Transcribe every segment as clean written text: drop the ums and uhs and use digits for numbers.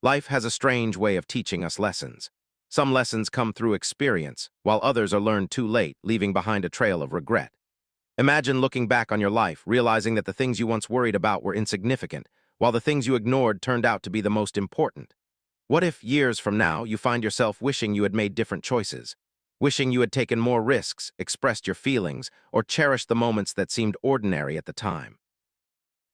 Life has a strange way of teaching us lessons. Some lessons come through experience, while others are learned too late, leaving behind a trail of regret. Imagine looking back on your life, realizing that the things you once worried about were insignificant, while the things you ignored turned out to be the most important. What if, years from now, you find yourself wishing you had made different choices? Wishing you had taken more risks, expressed your feelings, or cherished the moments that seemed ordinary at the time?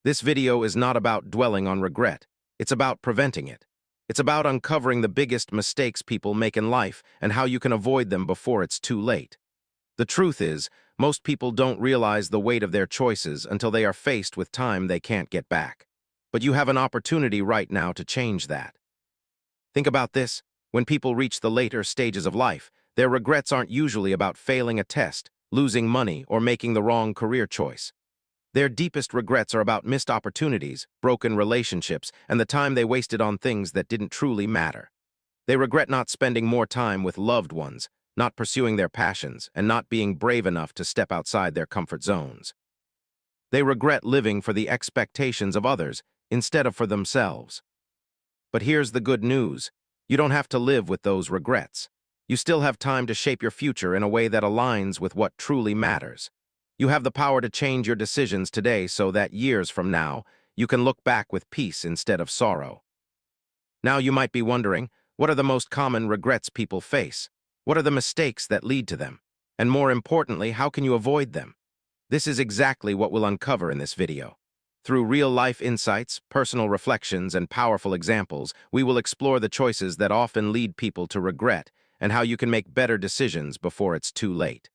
This video is not about dwelling on regret. It's about preventing it. It's about uncovering the biggest mistakes people make in life and how you can avoid them before it's too late. The truth is, most people don't realize the weight of their choices until they are faced with time they can't get back. But you have an opportunity right now to change that. Think about this. When people reach the later stages of life, their regrets aren't usually about failing a test, losing money, or making the wrong career choice. Their deepest regrets are about missed opportunities, broken relationships, and the time they wasted on things that didn't truly matter. They regret not spending more time with loved ones, not pursuing their passions, and not being brave enough to step outside their comfort zones. They regret living for the expectations of others instead of for themselves. But here's the good news. You don't have to live with those regrets. You still have time to shape your future in a way that aligns with what truly matters. You have the power to change your decisions today so that years from now, you can look back with peace instead of sorrow. Now you might be wondering, what are the most common regrets people face? What are the mistakes that lead to them? And more importantly, how can you avoid them? This is exactly what we'll uncover in this video. Through real-life insights, personal reflections, and powerful examples, we will explore the choices that often lead people to regret and how you can make better decisions before it's too late.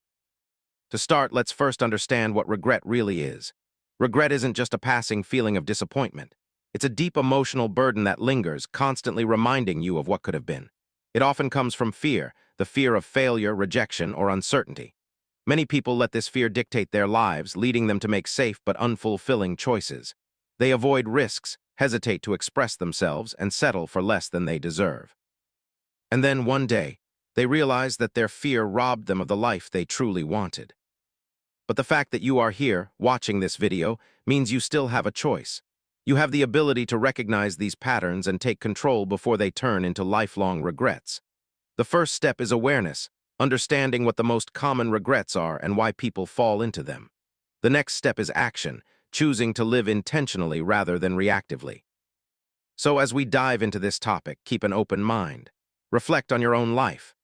To start, let's first understand what regret really is. Regret isn't just a passing feeling of disappointment. It's a deep emotional burden that lingers, constantly reminding you of what could have been. It often comes from fear, the fear of failure, rejection, or uncertainty. Many people let this fear dictate their lives, leading them to make safe but unfulfilling choices. They avoid risks, hesitate to express themselves, and settle for less than they deserve. And then one day, they realize that their fear robbed them of the life they truly wanted. But the fact that you are here, watching this video, means you still have a choice. You have the ability to recognize these patterns and take control before they turn into lifelong regrets. The first step is awareness, understanding what the most common regrets are and why people fall into them. The next step is action, choosing to live intentionally rather than reactively. So as we dive into this topic, keep an open mind. Reflect on your own life.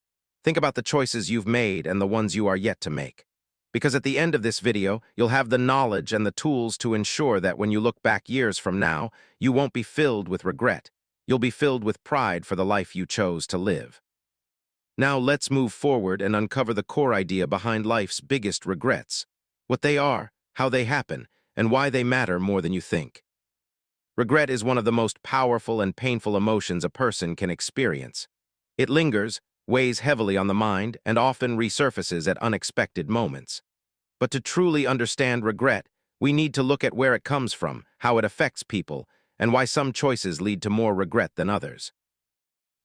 Think about the choices you've made and the ones you are yet to make. Because at the end of this video, you'll have the knowledge and the tools to ensure that when you look back years from now, you won't be filled with regret. You'll be filled with pride for the life you chose to live. Now let's move forward and uncover the core idea behind life's biggest regrets. What they are, how they happen, and why they matter more than you think. Regret is one of the most powerful and painful emotions a person can experience. It lingers, weighs heavily on the mind, and often resurfaces at unexpected moments. But to truly understand regret, we need to look at where it comes from, how it affects people, and why some choices lead to more regret than others.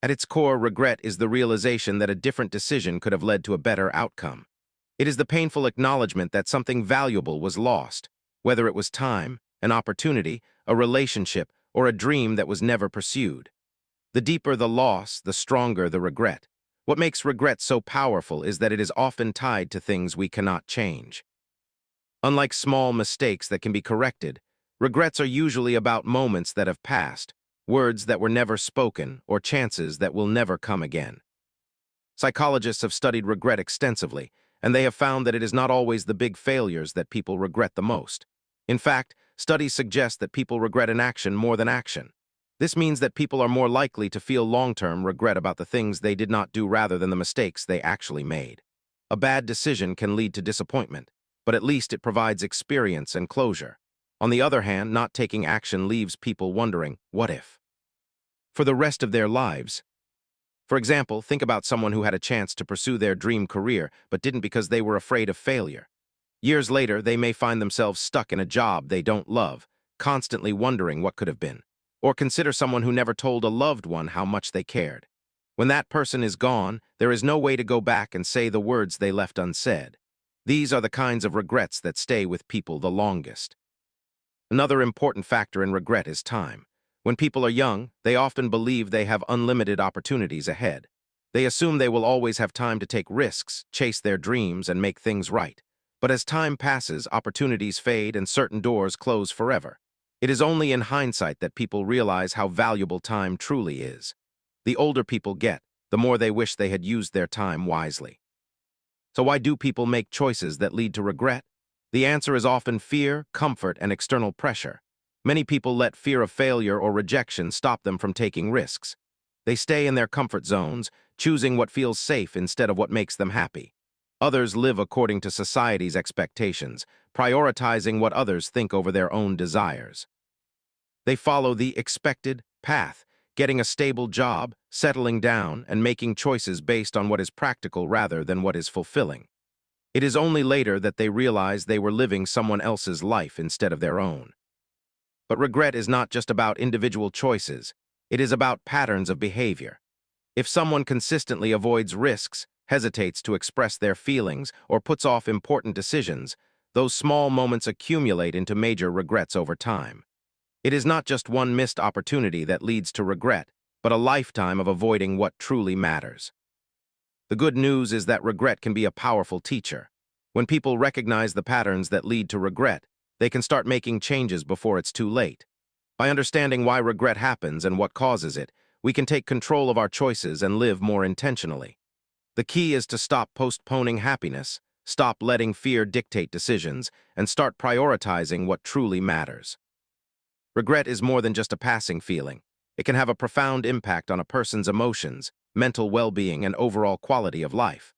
At its core, regret is the realization that a different decision could have led to a better outcome. It is the painful acknowledgement that something valuable was lost, whether it was time, an opportunity, a relationship, or a dream that was never pursued. The deeper the loss, the stronger the regret. What makes regret so powerful is that it is often tied to things we cannot change. Unlike small mistakes that can be corrected, regrets are usually about moments that have passed, words that were never spoken, or chances that will never come again. Psychologists have studied regret extensively, and they have found that it is not always the big failures that people regret the most. In fact, studies suggest that people regret inaction more than action. This means that people are more likely to feel long-term regret about the things they did not do rather than the mistakes they actually made. A bad decision can lead to disappointment, but at least it provides experience and closure. On the other hand, not taking action leaves people wondering, what if? For the rest of their lives. For example, think about someone who had a chance to pursue their dream career, but didn't because they were afraid of failure. Years later, they may find themselves stuck in a job they don't love, constantly wondering what could have been. Or consider someone who never told a loved one how much they cared. When that person is gone, there is no way to go back and say the words they left unsaid. These are the kinds of regrets that stay with people the longest. Another important factor in regret is time. When people are young, they often believe they have unlimited opportunities ahead. They assume they will always have time to take risks, chase their dreams, and make things right. But as time passes, opportunities fade and certain doors close forever. It is only in hindsight that people realize how valuable time truly is. The older people get, the more they wish they had used their time wisely. So why do people make choices that lead to regret? The answer is often fear, comfort, and external pressure. Many people let fear of failure or rejection stop them from taking risks. They stay in their comfort zones, choosing what feels safe instead of what makes them happy. Others live according to society's expectations, prioritizing what others think over their own desires. They follow the expected path, getting a stable job, settling down, and making choices based on what is practical rather than what is fulfilling. It is only later that they realize they were living someone else's life instead of their own. But regret is not just about individual choices. It is about patterns of behavior. If someone consistently avoids risks, hesitates to express their feelings, or puts off important decisions, those small moments accumulate into major regrets over time. It is not just one missed opportunity that leads to regret, but a lifetime of avoiding what truly matters. The good news is that regret can be a powerful teacher. When people recognize the patterns that lead to regret, they can start making changes before it's too late. By understanding why regret happens and what causes it, we can take control of our choices and live more intentionally. The key is to stop postponing happiness, stop letting fear dictate decisions, and start prioritizing what truly matters. Regret is more than just a passing feeling. It can have a profound impact on a person's emotions, mental well-being, and overall quality of life.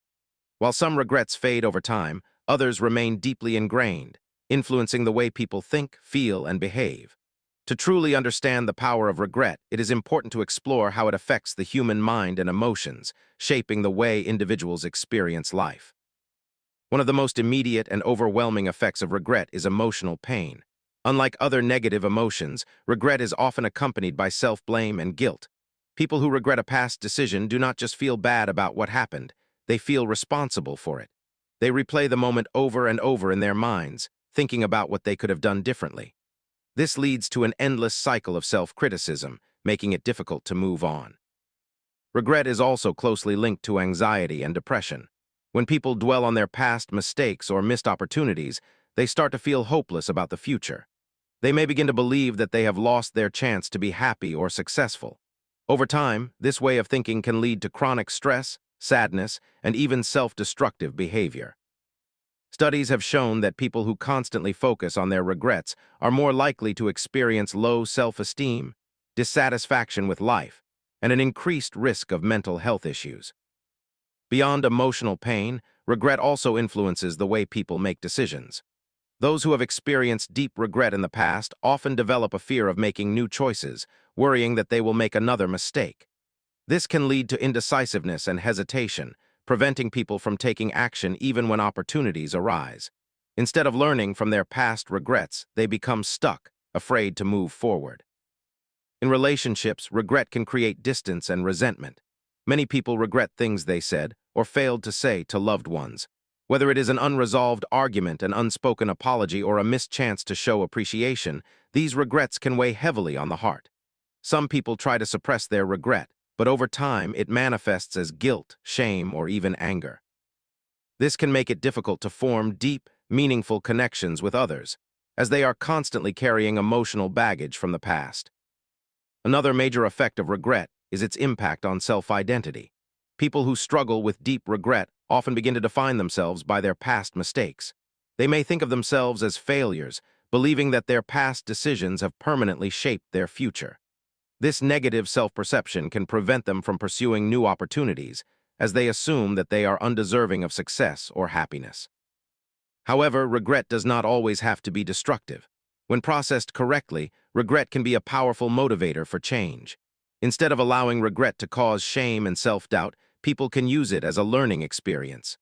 While some regrets fade over time, others remain deeply ingrained, influencing the way people think, feel, and behave. To truly understand the power of regret, it is important to explore how it affects the human mind and emotions, shaping the way individuals experience life. One of the most immediate and overwhelming effects of regret is emotional pain. Unlike other negative emotions, regret is often accompanied by self-blame and guilt. People who regret a past decision do not just feel bad about what happened, they feel responsible for it. They replay the moment over and over in their minds, thinking about what they could have done differently. This leads to an endless cycle of self-criticism, making it difficult to move on. Regret is also closely linked to anxiety and depression. When people dwell on their past mistakes or missed opportunities, they start to feel hopeless about the future. They may begin to believe that they have lost their chance to be happy or successful. Over time, this way of thinking can lead to chronic stress, sadness, and even self-destructive behavior. Studies have shown that people who constantly focus on their regrets are more likely to experience low self-esteem, dissatisfaction with life, and an increased risk of mental health issues. Beyond emotional pain, regret also influences the way people make decisions. Those who have experienced deep regret in the past often develop a fear of making new choices, worrying that they will make another mistake. This can lead to indecisiveness and hesitation, preventing people from taking action even when opportunities arise. Instead of learning from their past regrets, they become stuck, afraid to move forward. In relationships, regret can create distance and resentment. Many people regret things they said or failed to say to loved ones. Whether it is an unresolved argument, an unspoken apology, or a missed chance to show appreciation, these regrets can weigh heavily on the heart. Some people try to suppress their regret, but over time it manifests as guilt, shame, or even anger. This can make it difficult to form deep, meaningful connections with others, as they are constantly carrying emotional baggage from the past. Another major effect of regret is its impact on self-identity. People who struggle with deep regret often begin to define themselves by their past mistakes. They may think of themselves as failures, believing that their past decisions have permanently shaped their future. This negative self-perception can prevent them from pursuing new opportunities, as they assume that they are undeserving of success or happiness. However, regret does not always have to be destructive. When processed correctly, regret can be a powerful motivator for change. Instead of allowing regret to cause shame and self-doubt, people can use it as a learning experience.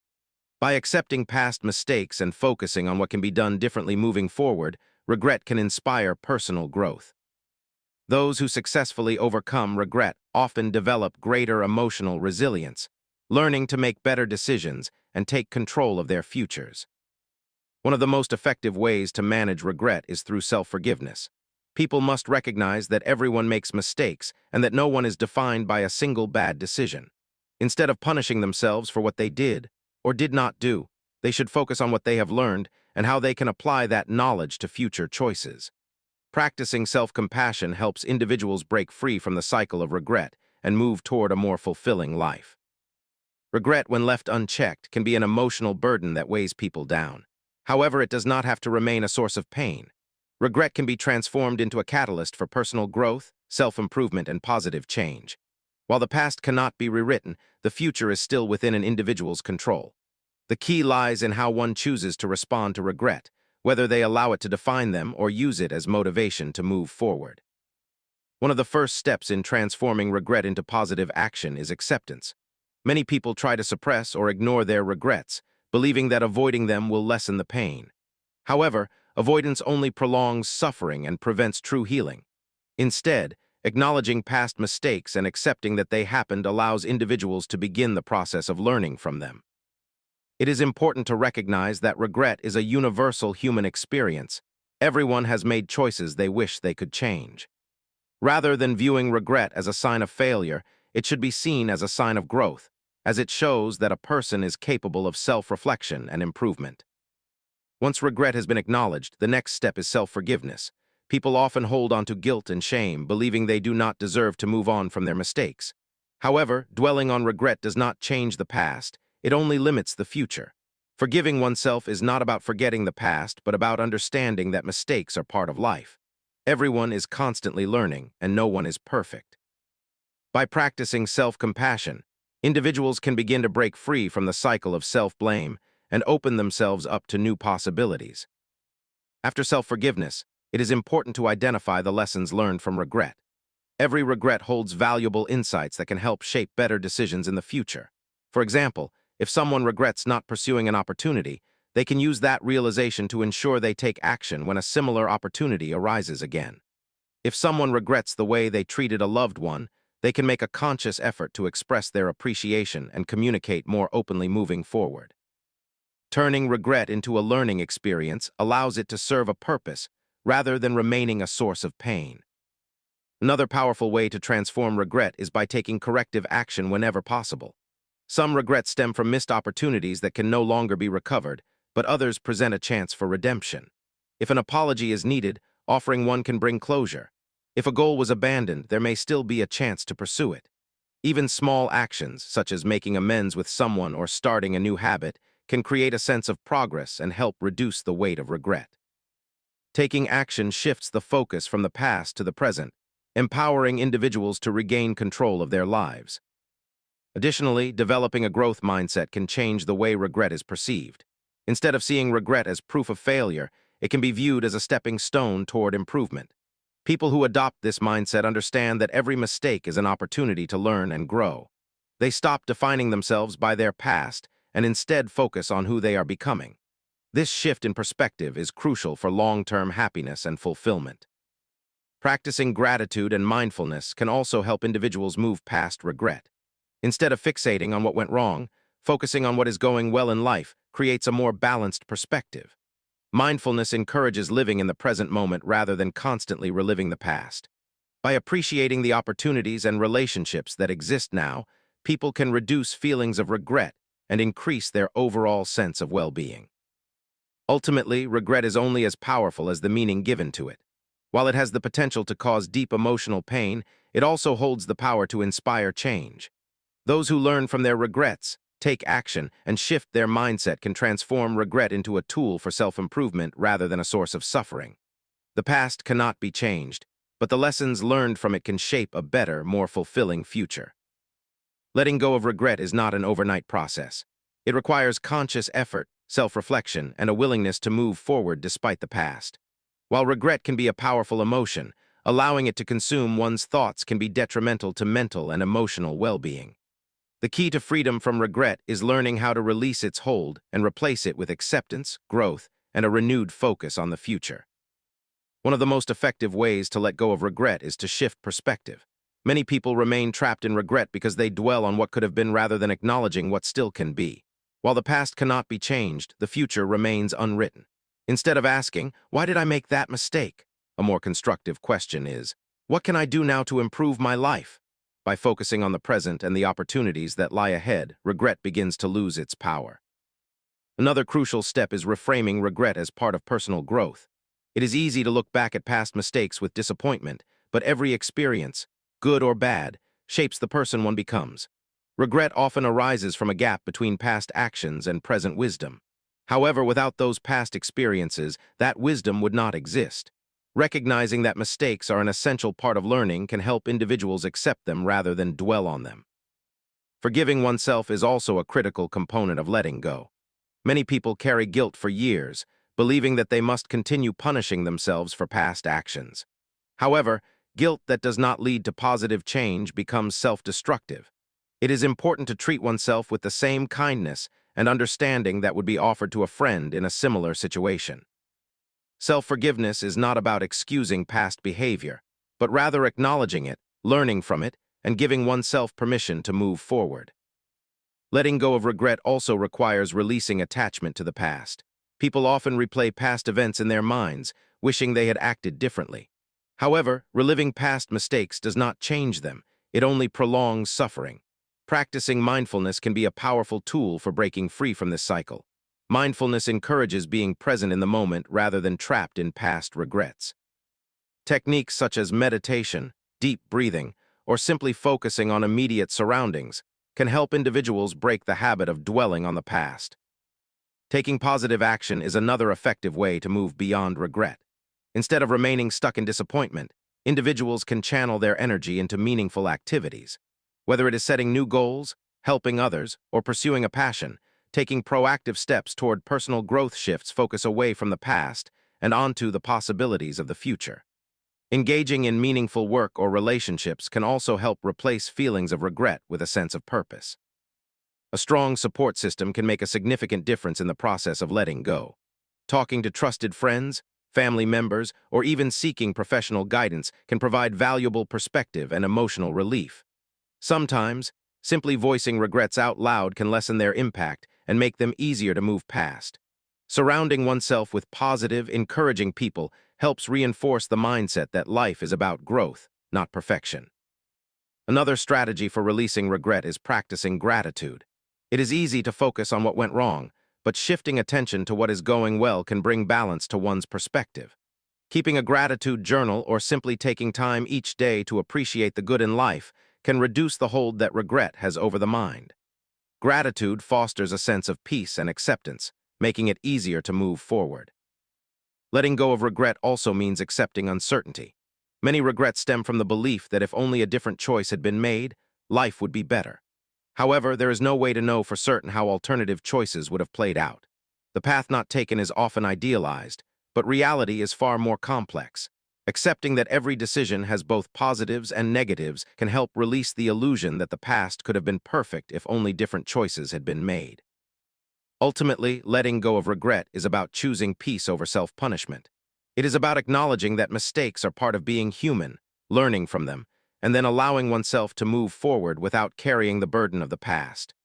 By accepting past mistakes and focusing on what can be done differently moving forward, regret can inspire personal growth. Those who successfully overcome regret often develop greater emotional resilience, learning to make better decisions and take control of their futures. One of the most effective ways to manage regret is through self-forgiveness. People must recognize that everyone makes mistakes and that no one is defined by a single bad decision. Instead of punishing themselves for what they did or did not do, they should focus on what they have learned and how they can apply that knowledge to future choices. Practicing self-compassion helps individuals break free from the cycle of regret and move toward a more fulfilling life. Regret, when left unchecked, can be an emotional burden that weighs people down. However, it does not have to remain a source of pain. Regret can be transformed into a catalyst for personal growth, self-improvement, and positive change. While the past cannot be rewritten, the future is still within an individual's control. The key lies in how one chooses to respond to regret, whether they allow it to define them or use it as motivation to move forward. One of the first steps in transforming regret into positive action is acceptance. Many people try to suppress or ignore their regrets, believing that avoiding them will lessen the pain. However, avoidance only prolongs suffering and prevents true healing. Instead, acknowledging past mistakes and accepting that they happened allows individuals to begin the process of learning from them. It is important to recognize that regret is a universal human experience. Everyone has made choices they wish they could change. Rather than viewing regret as a sign of failure, it should be seen as a sign of growth, as it shows that a person is capable of self-reflection and improvement. Once regret has been acknowledged, the next step is self-forgiveness. People often hold on to guilt and shame, believing they do not deserve to move on from their mistakes. However, dwelling on regret does not change the past, it only limits the future. Forgiving oneself is not about forgetting the past, but about understanding that mistakes are part of life. Everyone is constantly learning, and no one is perfect. By practicing self-compassion, individuals can begin to break free from the cycle of self-blame and open themselves up to new possibilities. After self-forgiveness, it is important to identify the lessons learned from regret. Every regret holds valuable insights that can help shape better decisions in the future. For example, if someone regrets not pursuing an opportunity, they can use that realization to ensure they take action when a similar opportunity arises again. If someone regrets the way they treated a loved one, they can make a conscious effort to express their appreciation and communicate more openly moving forward. Turning regret into a learning experience allows it to serve a purpose rather than remaining a source of pain. Another powerful way to transform regret is by taking corrective action whenever possible. Some regrets stem from missed opportunities that can no longer be recovered, but others present a chance for redemption. If an apology is needed, offering one can bring closure. If a goal was abandoned, there may still be a chance to pursue it. Even small actions, such as making amends with someone or starting a new habit, can create a sense of progress and help reduce the weight of regret. Taking action shifts the focus from the past to the present, empowering individuals to regain control of their lives. Additionally, developing a growth mindset can change the way regret is perceived. Instead of seeing regret as proof of failure, it can be viewed as a stepping stone toward improvement. People who adopt this mindset understand that every mistake is an opportunity to learn and grow. They stop defining themselves by their past and instead focus on who they are becoming. This shift in perspective is crucial for long-term happiness and fulfillment. Practicing gratitude and mindfulness can also help individuals move past regret. Instead of fixating on what went wrong, focusing on what is going well in life creates a more balanced perspective. Mindfulness encourages living in the present moment rather than constantly reliving the past. By appreciating the opportunities and relationships that exist now, people can reduce feelings of regret and increase their overall sense of well-being. Ultimately, regret is only as powerful as the meaning given to it. While it has the potential to cause deep emotional pain, it also holds the power to inspire change. Those who learn from their regrets, take action, and shift their mindset can transform regret into a tool for self-improvement rather than a source of suffering. The past cannot be changed, but the lessons learned from it can shape a better, more fulfilling future. Letting go of regret is not an overnight process. It requires conscious effort, self-reflection, and a willingness to move forward despite the past. While regret can be a powerful emotion, allowing it to consume one's thoughts can be detrimental to mental and emotional well-being. The key to freedom from regret is learning how to release its hold and replace it with acceptance, growth, and a renewed focus on the future. One of the most effective ways to let go of regret is to shift perspective. Many people remain trapped in regret because they dwell on what could have been rather than acknowledging what still can be. While the past cannot be changed, the future remains unwritten. Instead of asking, "Why did I make that mistake?" A more constructive question is, what can I do now to improve my life? By focusing on the present and the opportunities that lie ahead, regret begins to lose its power. Another crucial step is reframing regret as part of personal growth. It is easy to look back at past mistakes with disappointment, but every experience, good or bad, shapes the person one becomes. Regret often arises from a gap between past actions and present wisdom. However, without those past experiences, that wisdom would not exist. Recognizing that mistakes are an essential part of learning can help individuals accept them rather than dwell on them. Forgiving oneself is also a critical component of letting go. Many people carry guilt for years, believing that they must continue punishing themselves for past actions. However, guilt that does not lead to positive change becomes self-destructive. It is important to treat oneself with the same kindness and understanding that would be offered to a friend in a similar situation. Self-forgiveness is not about excusing past behavior, but rather acknowledging it, learning from it, and giving oneself permission to move forward. Letting go of regret also requires releasing attachment to the past. People often replay past events in their minds, wishing they had acted differently. However, reliving past mistakes does not change them, it only prolongs suffering. Practicing mindfulness can be a powerful tool for breaking free from this cycle. Mindfulness encourages being present in the moment rather than trapped in past regrets. Techniques such as meditation, deep breathing, or simply focusing on immediate surroundings can help individuals break the habit of dwelling on the past. Taking positive action is another effective way to move beyond regret. Instead of remaining stuck in disappointment, individuals can channel their energy into meaningful activities. Whether it is setting new goals, helping others, or pursuing a passion, taking proactive steps toward personal growth shifts focus away from the past and onto the possibilities of the future. Engaging in meaningful work or relationships can also help replace feelings of regret with a sense of purpose. A strong support system can make a significant difference in the process of letting go. Talking to trusted friends, family members, or even seeking professional guidance can provide valuable perspective and emotional relief. Sometimes, simply voicing regrets out loud can lessen their impact and make them easier to move past. Surrounding oneself with positive, encouraging people helps reinforce the mindset that life is about growth, not perfection. Another strategy for releasing regret is practicing gratitude. It is easy to focus on what went wrong, but shifting attention to what is going well can bring balance to one's perspective. Keeping a gratitude journal or simply taking time each day to appreciate the good in life can reduce the hold that regret has over the mind. Gratitude fosters a sense of peace and acceptance, making it easier to move forward. Letting go of regret also means accepting uncertainty. Many regrets stem from the belief that if only a different choice had been made, life would be better. However, there is no way to know for certain how alternative choices would have played out. The path not taken is often idealized, but reality is far more complex. Accepting that every decision has both positives and negatives can help release the illusion that the past could have been perfect if only different choices had been made. Ultimately, letting go of regret is about choosing peace over self-punishment. It is about acknowledging that mistakes are part of being human, learning from them, and then allowing oneself to move forward without carrying the burden of the past.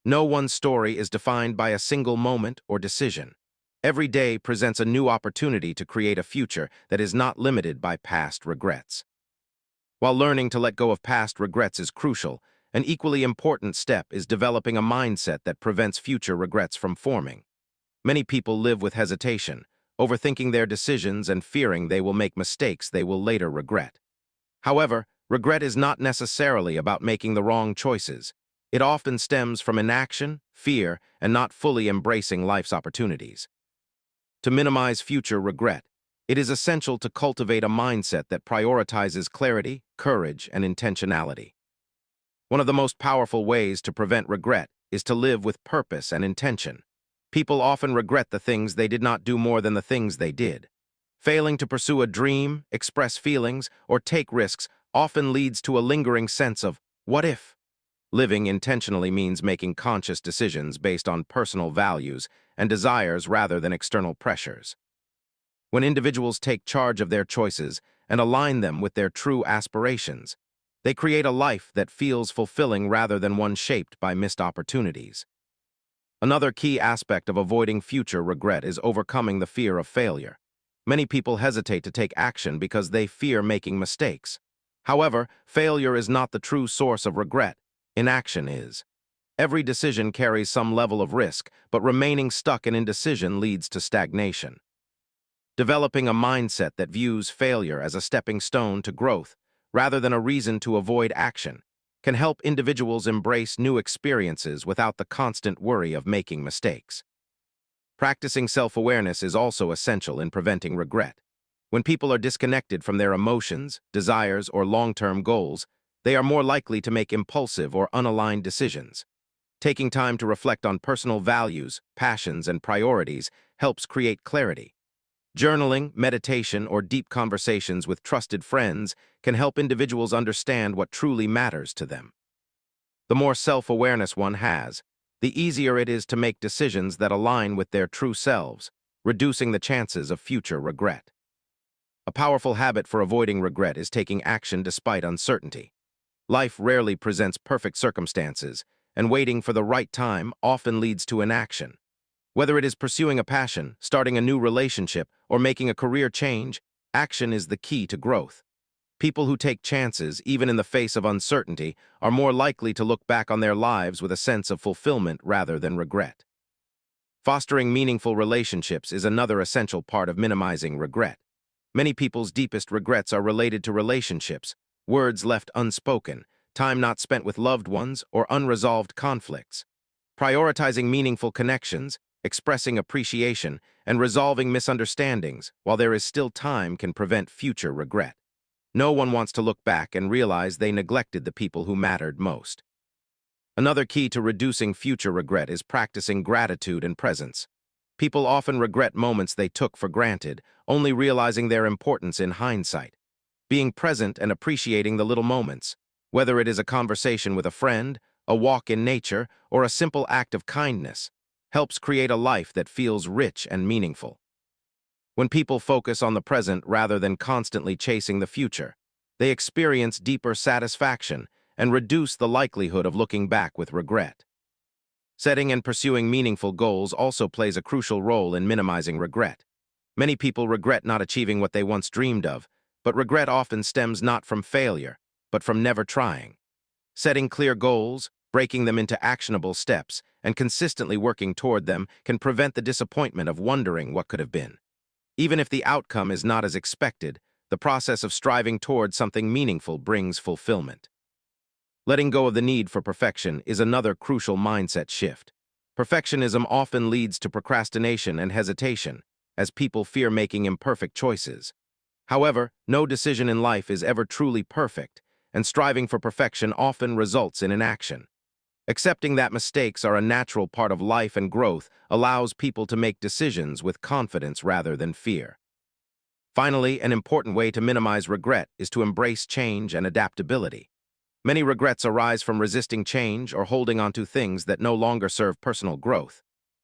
No one story is defined by a single moment or decision. Every day presents a new opportunity to create a future that is not limited by past regrets. While learning to let go of past regrets is crucial, an equally important step is developing a mindset that prevents future regrets from forming. Many people live with hesitation, overthinking their decisions and fearing they will make mistakes they will later regret. However, regret is not necessarily about making the wrong choices. It often stems from inaction, fear, and not fully embracing life's opportunities. To minimize future regret, it is essential to cultivate a mindset that prioritizes clarity, courage, and intentionality. One of the most powerful ways to prevent regret is to live with purpose and intention. People often regret the things they did not do more than the things they did. Failing to pursue a dream, express feelings, or take risks often leads to a lingering sense of, what if? Living intentionally means making conscious decisions based on personal values and desires rather than external pressures. When individuals take charge of their choices and align them with their true aspirations, they create a life that feels fulfilling rather than one shaped by missed opportunities. Another key aspect of avoiding future regret is overcoming the fear of failure. Many people hesitate to take action because they fear making mistakes. However, failure is not the true source of regret. Inaction is. Every decision carries some level of risk, but remaining stuck in indecision leads to stagnation. Developing a mindset that views failure as a stepping stone to growth, rather than a reason to avoid action, can help individuals embrace new experiences without the constant worry of making mistakes. Practicing self-awareness is also essential in preventing regret. When people are disconnected from their emotions, desires, or long-term goals, they are more likely to make impulsive or unaligned decisions. Taking time to reflect on personal values, passions, and priorities helps create clarity. Journaling, meditation, or deep conversations with trusted friends can help individuals understand what truly matters to them. The more self-awareness one has, the easier it is to make decisions that align with their true selves, reducing the chances of future regret. A powerful habit for avoiding regret is taking action despite uncertainty. Life rarely presents perfect circumstances, and waiting for the right time often leads to inaction. Whether it is pursuing a passion, starting a new relationship, or making a career change, action is the key to growth. People who take chances, even in the face of uncertainty, are more likely to look back on their lives with a sense of fulfillment rather than regret. Fostering meaningful relationships is another essential part of minimizing regret. Many people's deepest regrets are related to relationships, words left unspoken, time not spent with loved ones, or unresolved conflicts. Prioritizing meaningful connections, expressing appreciation, and resolving misunderstandings while there is still time can prevent future regret. No one wants to look back and realize they neglected the people who mattered most. Another key to reducing future regret is practicing gratitude and presence. People often regret moments they took for granted, only realizing their importance in hindsight. Being present and appreciating the little moments, whether it is a conversation with a friend, a walk in nature, or a simple act of kindness, helps create a life that feels rich and meaningful. When people focus on the present rather than constantly chasing the future, they experience deeper satisfaction and reduce the likelihood of looking back with regret. Setting and pursuing meaningful goals also plays a crucial role in minimizing regret. Many people regret not achieving what they once dreamed of, but regret often stems not from failure, but from never trying. Setting clear goals, breaking them into actionable steps, and consistently working toward them can prevent the disappointment of wondering what could have been. Even if the outcome is not as expected, the process of striving toward something meaningful brings fulfillment. Letting go of the need for perfection is another crucial mindset shift. Perfectionism often leads to procrastination and hesitation, as people fear making imperfect choices. However, no decision in life is ever truly perfect, and striving for perfection often results in inaction. Accepting that mistakes are a natural part of life and growth allows people to make decisions with confidence rather than fear. Finally, an important way to minimize regret is to embrace change and adaptability. Many regrets arise from resisting change or holding on to things that no longer serve personal growth.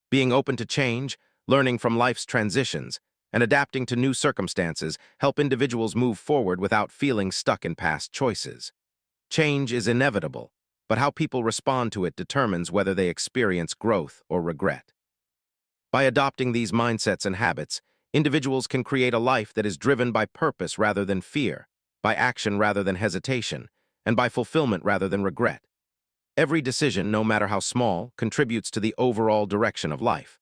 Being open to change, learning from life's transitions, and adapting to new circumstances help individuals move forward without feeling stuck in past choices. Change is inevitable, but how people respond to it determines whether they experience growth or regret. By adopting these mindsets and habits, individuals can create a life that is driven by purpose rather than fear, by action rather than hesitation, and by fulfillment rather than regret. Every decision, no matter how small, contributes to the overall direction of life.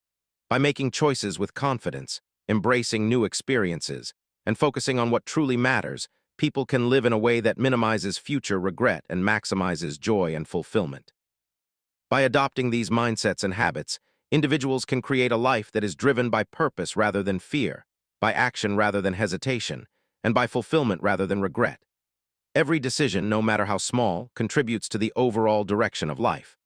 By making choices with confidence, embracing new experiences, and focusing on what truly matters, people can live in a way that minimizes future regret and maximizes joy and fulfillment. By adopting these mindsets and habits, individuals can create a life that is driven by purpose rather than fear, by action rather than hesitation, and by fulfillment rather than regret. Every decision, no matter how small, contributes to the overall direction of life.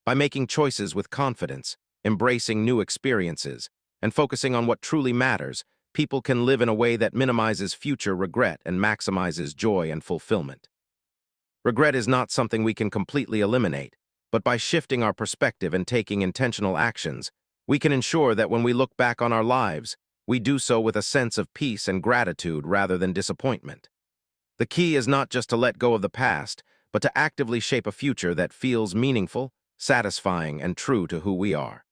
By making choices with confidence, embracing new experiences, and focusing on what truly matters, people can live in a way that minimizes future regret and maximizes joy and fulfillment. Regret is not something we can completely eliminate, but by shifting our perspective and taking intentional actions, we can ensure that when we look back on our lives, we do so with a sense of peace and gratitude rather than disappointment. The key is not just to let go of the past, but to actively shape a future that feels meaningful, satisfying, and true to who we are.